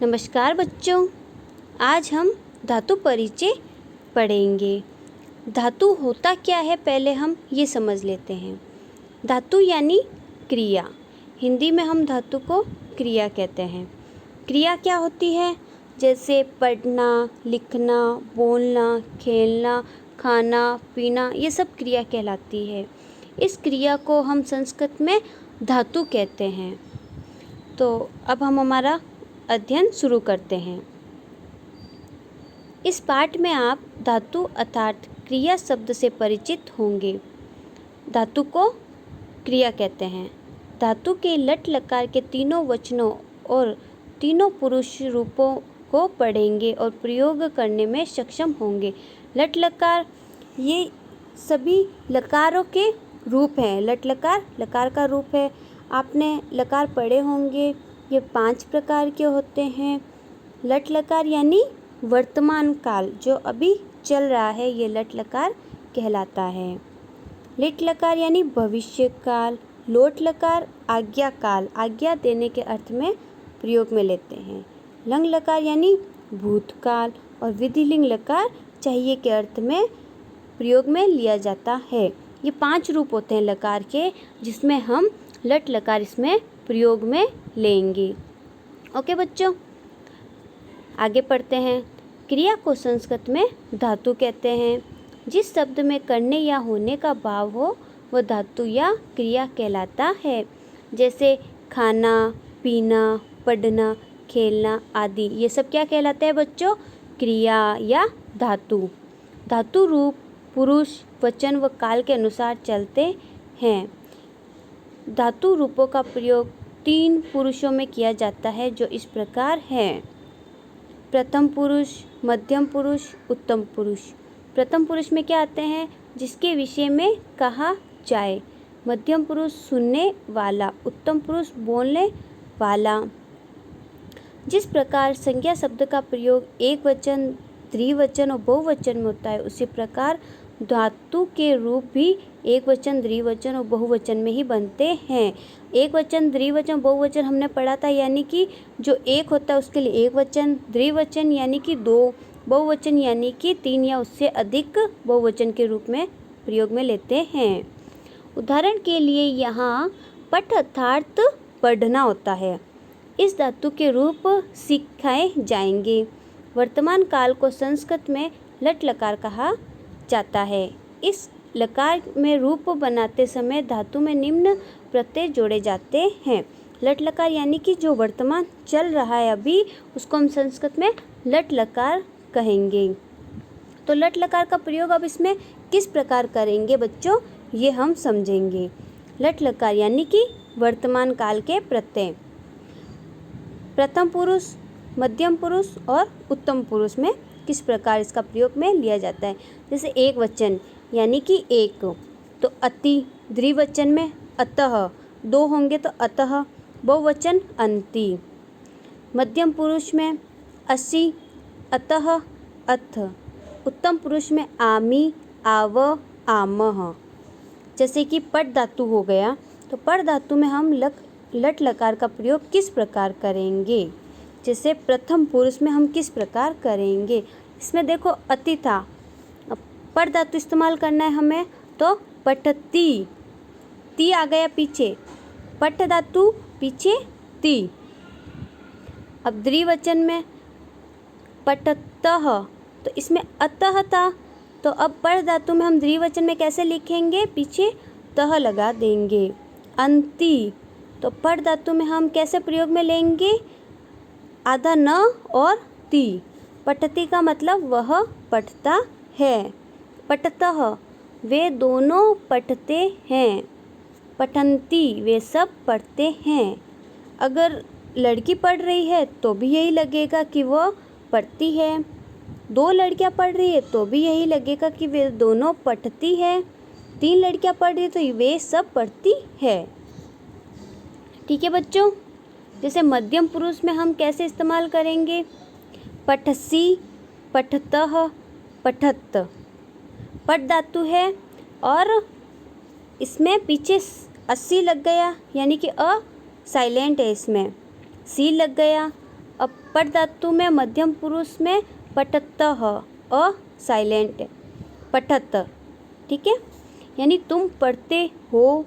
नमस्कार बच्चों, आज हम धातु परिचय पढ़ेंगे। धातु होता क्या है पहले हम ये समझ लेते हैं। धातु यानी क्रिया। हिंदी में हम धातु को क्रिया कहते हैं। क्रिया क्या होती है? जैसे पढ़ना, लिखना, बोलना, खेलना, खाना, पीना, ये सब क्रिया कहलाती है। इस क्रिया को हम संस्कृत में धातु कहते हैं। तो अब हम हमारा अध्ययन शुरू करते हैं। इस पाठ में आप धातु अर्थात क्रिया शब्द से परिचित होंगे। धातु को क्रिया कहते हैं। धातु के लट लकार के तीनों वचनों और तीनों पुरुष रूपों को पढ़ेंगे और प्रयोग करने में सक्षम होंगे। लट लकार ये सभी लकारों के रूप हैं। लट लकार लकार का रूप है। आपने लकार पढ़े होंगे। ये 5 प्रकार के होते हैं। लट लकार यानी वर्तमान काल, जो अभी चल रहा है, ये लट लकार कहलाता है। लिट लकार यानी भविष्य काल। लोट लकार आज्ञा काल, आज्ञा देने के अर्थ में प्रयोग में लेते हैं। लंग लकार यानी भूतकाल और विधिलिंग लकार चाहिए के अर्थ में प्रयोग में लिया जाता है। ये 5 रूप होते हैं लकार के, जिसमें हम लट लकार इसमें प्रयोग में लेंगे। ओके बच्चों, आगे पढ़ते हैं। क्रिया को संस्कृत में धातु कहते हैं। जिस शब्द में करने या होने का भाव हो वह धातु या क्रिया कहलाता है। जैसे खाना, पीना, पढ़ना, खेलना आदि, ये सब क्या कहलाता है बच्चों? क्रिया या धातु। धातु रूप पुरुष, वचन व काल के अनुसार चलते हैं। धातु रूपों का प्रयोग 3 पुरुषों में किया जाता है, जो इस प्रकार हैं। प्रथम पुरुष, मध्यम पुरुष, उत्तम पुरुष। प्रथम पुरुष में क्या आते हैं? जिसके विषय में कहा जाए। मध्यम पुरुष सुनने वाला, उत्तम पुरुष बोलने वाला। जिस प्रकार संज्ञा शब्द का प्रयोग एक वचन, द्विवचन और बहुवचन में होता है, उसी प्रकार धातु के रूप भी एक वचन, द्विवचन और बहुवचन में ही बनते हैं। एक वचन, द्विवचन, बहुवचन हमने पढ़ा था, यानी कि जो एक होता है उसके लिए एक वचन, द्विवचन यानी कि 2, बहुवचन यानी कि 3 या उससे अधिक बहुवचन के रूप में प्रयोग में लेते हैं। उदाहरण के लिए यहाँ पठ अर्थात पढ़ना होता है। इस धातु के रूप सिखाए जाएंगे। वर्तमान काल को संस्कृत में लट लकार कहा जाता है। इस लकार में रूप बनाते समय धातु में निम्न प्रत्यय जोड़े जाते हैं। लट लकार यानी कि जो वर्तमान चल रहा है अभी, उसको हम संस्कृत में लट लकार कहेंगे। तो लट लकार का प्रयोग अब इसमें किस प्रकार करेंगे बच्चों, ये हम समझेंगे। लट लकार यानी कि वर्तमान काल के प्रत्यय प्रथम पुरुष, मध्यम पुरुष और उत्तम पुरुष में किस प्रकार इसका प्रयोग में लिया जाता है। जैसे एक वचन यानी कि एक, तो अति। द्विवचन में अतः, 2 होंगे तो अतः। बहुवचन अंति। मध्यम पुरुष में असि, अतः, अथ। उत्तम पुरुष में आमि, आव, आमः। जैसे कि पठ धातु हो गया, तो पठ धातु में हम लट लकार का प्रयोग किस प्रकार करेंगे। जैसे प्रथम पुरुष में हम किस प्रकार करेंगे। इसमें देखो अति था, अब पठ धातु इस्तेमाल करना है हमें, तो पठती, ती आ गया पीछे, पठ धातु पीछे ती। अब द्विवचन में पठतः, तो इसमें अतः था, तो अब पठ धातु में हम द्विवचन में कैसे लिखेंगे? पीछे तह लगा देंगे। अंति, तो पठ धातु में हम कैसे प्रयोग में लेंगे? आधा न और ती। पठती का मतलब वह पढ़ता है। पठतः, वे दोनों पढ़ते हैं। पठन्ति, वे सब पढ़ते हैं। अगर लड़की पढ़ रही है तो भी यही लगेगा कि वह पढ़ती है। 2 लड़कियां पढ़ रही है तो भी यही लगेगा कि वे दोनों पढ़ती है। 3 लड़कियां पढ़ रही है तो वे सब पढ़ती है। ठीक है बच्चों। जैसे मध्यम पुरुष में हम कैसे इस्तेमाल करेंगे? पठसी, पठतः, पठत। पठ धातु है और इसमें पीछे अस्सी लग गया, यानी कि अ साइलेंट है, इसमें सी लग गया। अब पट धातु में मध्यम पुरुष में पठतः, अ साइलेंट, पठत, ठीक है। यानी तुम पढ़ते हो,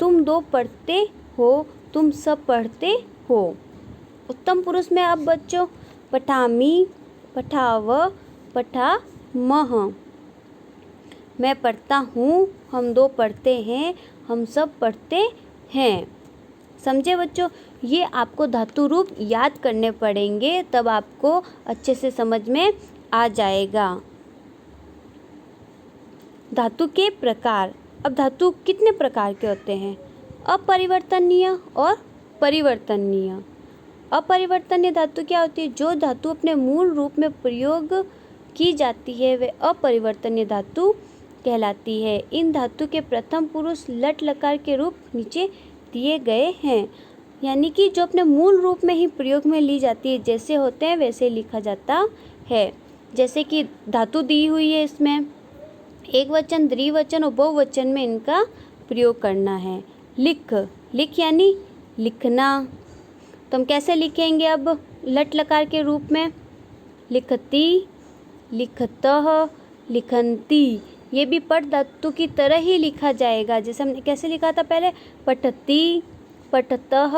तुम दो पढ़ते हो, तुम सब पढ़ते हो। उत्तम पुरुष में अब बच्चों पठामी, पठाव, पठामह, मैं पढ़ता हूँ, हम दो पढ़ते हैं, हम सब पढ़ते हैं। समझे बच्चों? ये आपको धातु रूप याद करने पड़ेंगे, तब आपको अच्छे से समझ में आ जाएगा। धातु के प्रकार। अब धातु कितने प्रकार के होते हैं? अपरिवर्तनीय और परिवर्तनीय। अपरिवर्तनीय धातु क्या होती है? जो धातु अपने मूल रूप में प्रयोग की जाती है वे अपरिवर्तनीय धातु कहलाती है। इन धातु के प्रथम पुरुष लट लकार के रूप नीचे दिए गए हैं। यानी कि जो अपने मूल रूप में ही प्रयोग में ली जाती है, जैसे होते हैं वैसे लिखा जाता है। जैसे कि धातु दी हुई है, इसमें एक वचन, द्विवचन और बहुवचन में इनका प्रयोग करना है। लिख, लिख यानी लिखना, तो हम कैसे लिखेंगे अब लट लकार के रूप में? लिखती, लिखतः, लिखन्ति। ये भी पट धातु की तरह ही लिखा जाएगा। जैसे हमने कैसे लिखा था पहले, पठती, पठतः,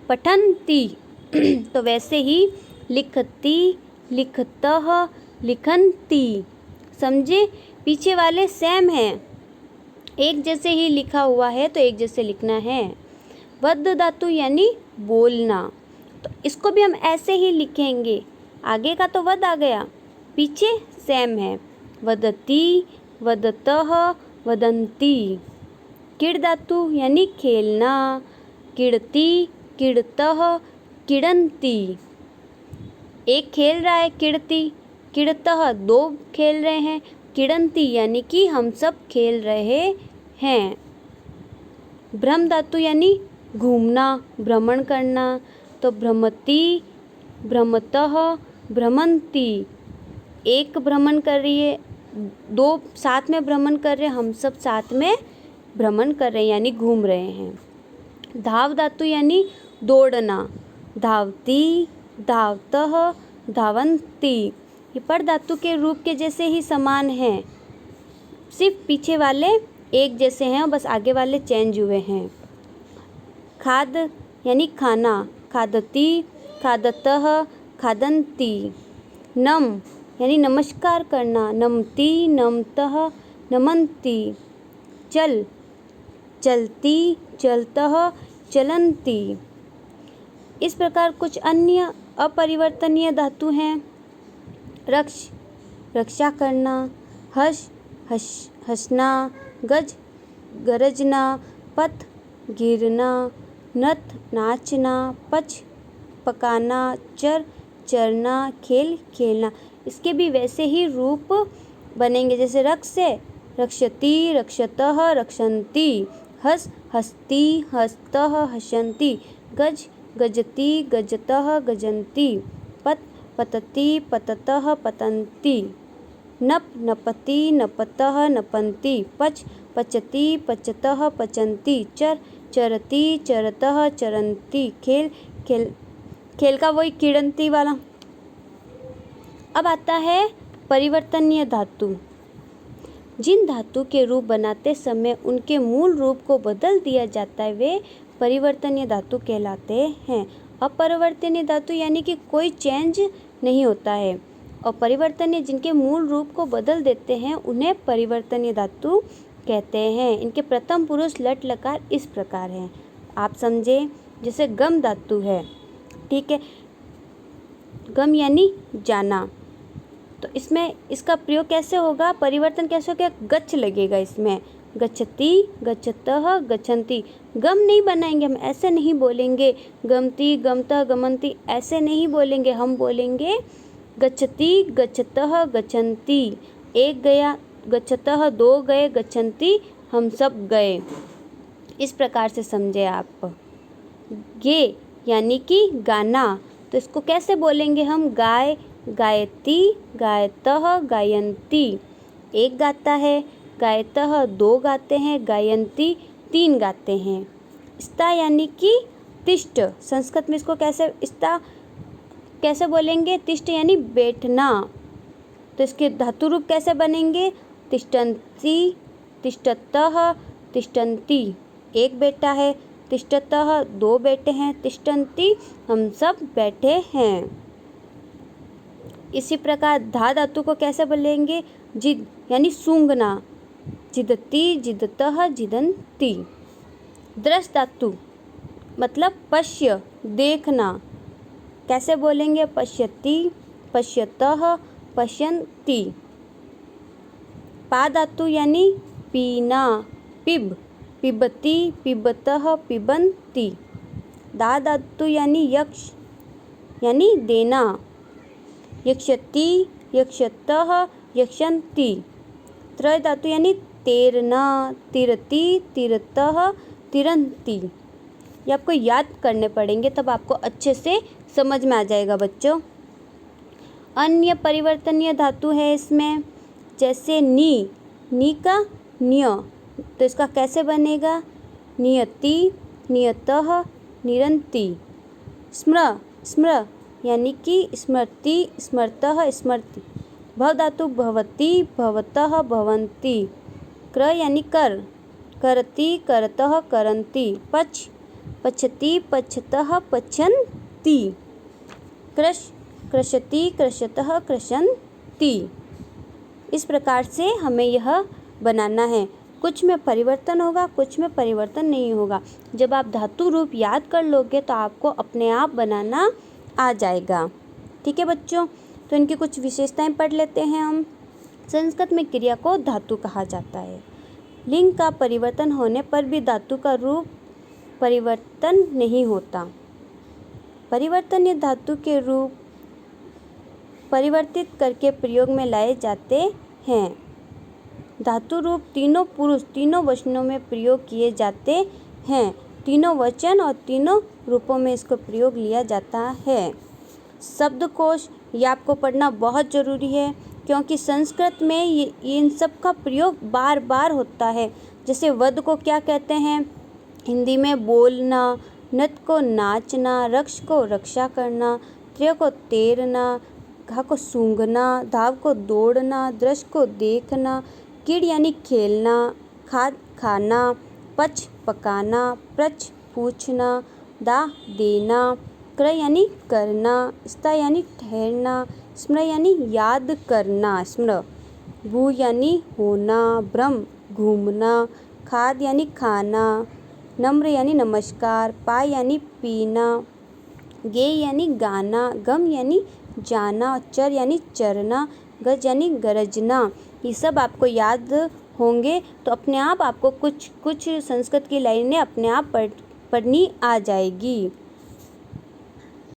पठन्ति तो वैसे ही लिखती, लिखतः, लिखन्ति। समझे? पीछे वाले सेम हैं, एक जैसे ही लिखा हुआ है तो एक जैसे लिखना है। वद धातु यानी बोलना, तो इसको भी हम ऐसे ही लिखेंगे। आगे का तो वद आ गया, पीछे सेम है। वदती, वदतः, वदन्ति। किड़ धातु यानी खेलना, किड़ती, किड़तः, किड़न्ति। एक खेल रहा है किड़ती, किड़तः दो खेल रहे हैं, किड़न्ति यानी कि हम सब खेल रहे हैं। भ्रम धातु यानी घूमना, भ्रमण करना, तो भ्रमति, भ्रमतः, भ्रमन्ति। एक भ्रमण कर रही है, दो साथ में भ्रमण कर रहे हैं, हम सब साथ में भ्रमण कर रहे हैं यानी घूम रहे हैं। धाव धातु यानी दौड़ना, धावती, धावतः, धावन्ति। ये पट धातु के रूप के जैसे ही समान हैं, सिर्फ पीछे वाले एक जैसे हैं, बस आगे वाले चेंज हुए हैं। खाद यानी खाना, खादती, खादतः, खादन्ति। नम यानी नमस्कार करना, नमती, नमतः, नमन्ति। चल, चलती, चलतः, चलन्ति। इस प्रकार कुछ अन्य अपरिवर्तनीय धातु हैं। रक्ष, रक्षा करना, हर्ष, हंसना, गज, गरजना, पथ, गिरना, नृत्य, नाचना, पच, पकाना, चर, चरना, खेल, खेलना। इसके भी वैसे ही रूप बनेंगे, जैसे रक्ष से रक्षती, रक्षतः, रक्षन्ति। हस, हस्ती, हस्तः, हसन्ति। गज, गजती, गजतः, गजन्ति। पत, पतति, पततः, पतन्ति। नप, नपति, नपतः, नपन्ति। पच, पचति, पचतः, पचन्ति। चर, चरति, चरतः, चरन्ति। खेल, खेल, खेल का वही किड़न्ति वाला। अब आता है परिवर्तनीय धातु। जिन धातु के रूप बनाते समय उनके मूल रूप को बदल दिया जाता है वे परिवर्तनीय धातु कहलाते हैं। अपरिवर्तनीय धातु यानी कि कोई चेंज नहीं होता है, और परिवर्तनीय जिनके मूल रूप को बदल देते हैं उन्हें परिवर्तनीय धातु कहते हैं। इनके प्रथम पुरुष लट लकार इस प्रकार हैं, आप समझे। जैसे गम धातु है, ठीक है, गम यानी जाना, तो इसमें इसका प्रयोग कैसे होगा, परिवर्तन कैसे होगा, गच्छ लगेगा इसमें, गच्छति, गच्छतः, गच्छन्ति। गम नहीं बनाएंगे हम, ऐसे नहीं बोलेंगे गमती, गमतः, गमन्ति, ऐसे नहीं बोलेंगे हम, बोलेंगे गच्छति, गच्छतः, गच्छन्ति। एक गया, गच्छतः, दो गए, गच्छन्ति, हम सब गए। इस प्रकार से समझे आप। गे यानी कि गाना, तो इसको कैसे बोलेंगे हम, गाय, गायती, गायतः, गायन्ति। एक गाता है, गायतः दो गाते हैं, गायन्ति तीन गाते हैं। स्ता यानी कि तिष्ठ, संस्कृत में इसको कैसे, स्ता कैसे बोलेंगे? तिष्ठ यानी बैठना, तो इसके धातु रूप कैसे बनेंगे? तिष्ठन्ति, तिष्ठतः, तिष्ठन्ति। एक बेटा है, तिष्ठतः दो बेटे हैं, तिष्ठन्ति हम सब बैठे हैं। इसी प्रकार धा धातु को कैसे बोलेंगे? जिद यानी सूंघना, जिदति, जिदतः, जिदन्ति। दृश धातु मतलब पश्य, देखना, कैसे बोलेंगे? पश्यति, पश्यतः, पश्यन्ति। पा धातु यानी पीना, पिब, पिबति, पिबतः, पिबन्ति। दा धातु यानी यक्ष यानी देना, यक्षति, यक्षतः, यक्षन्ति। त्र धातु यानी तैरना, तिरति, तिरतः, तिरन्ति। ये आपको याद करने पड़ेंगे, तब आपको अच्छे से समझ में आ जाएगा बच्चों। अन्य परिवर्तनीय धातु है इसमें, जैसे नी, नी का न्य, तो इसका कैसे बनेगा? नियति, नियतः, निरन्ति। स्मृ, स्मृ यानी कि स्मृति, स्मृतः, स्मृति। भव धातु भवति, भवतः, भवन्ति। क्र यानी कर, करति, करतः, करन्ति। पच, पचति, पचतः, पचन्ति। कृश, कृशति, कृशतः, कृशन्ति। इस प्रकार से हमें यह बनाना है। कुछ में परिवर्तन होगा, कुछ में परिवर्तन नहीं होगा। जब आप धातु रूप याद कर लोगे तो आपको अपने आप बनाना आ जाएगा। ठीक है बच्चों, तो इनकी कुछ विशेषताएं पढ़ लेते हैं हम। संस्कृत में क्रिया को धातु कहा जाता है। लिंग का परिवर्तन होने पर भी धातु का रूप परिवर्तन नहीं होता। परिवर्तनीय धातु के रूप परिवर्तित करके प्रयोग में लाए जाते हैं। धातु रूप तीनों पुरुष तीनों वचनों में प्रयोग किए जाते हैं। तीनों वचन और तीनों रूपों में इसको प्रयोग लिया जाता है। शब्दकोश ये आपको पढ़ना बहुत ज़रूरी है, क्योंकि संस्कृत में ये इन सब का प्रयोग बार बार होता है। जैसे वध को क्या कहते हैं? हिंदी में बोलना, नृत्य को नाचना, रक्ष को रक्षा करना, त्र्य को तैरना, घा को सूंघना, धाव को दौड़ना, दृश को देखना, कीड़ यानी खेलना, खाद खाना, पच पकाना, प्रच पूछना, दा देना, क्र यानी करना, स्था यानी ठहरना, स्मृ यानी याद करना, स्मृ, भू यानी होना, भ्रम घूमना, खाद यानी खाना, नम्र यानी नमस्कार, पाय यानी पीना, गे यानी गाना, गम यानी जाना, चर यानी चरना, गज यानी गरजना। ये सब आपको याद होंगे तो अपने आप आपको कुछ कुछ संस्कृत की लाइनें अपने आप पढ़नी आ जाएगी।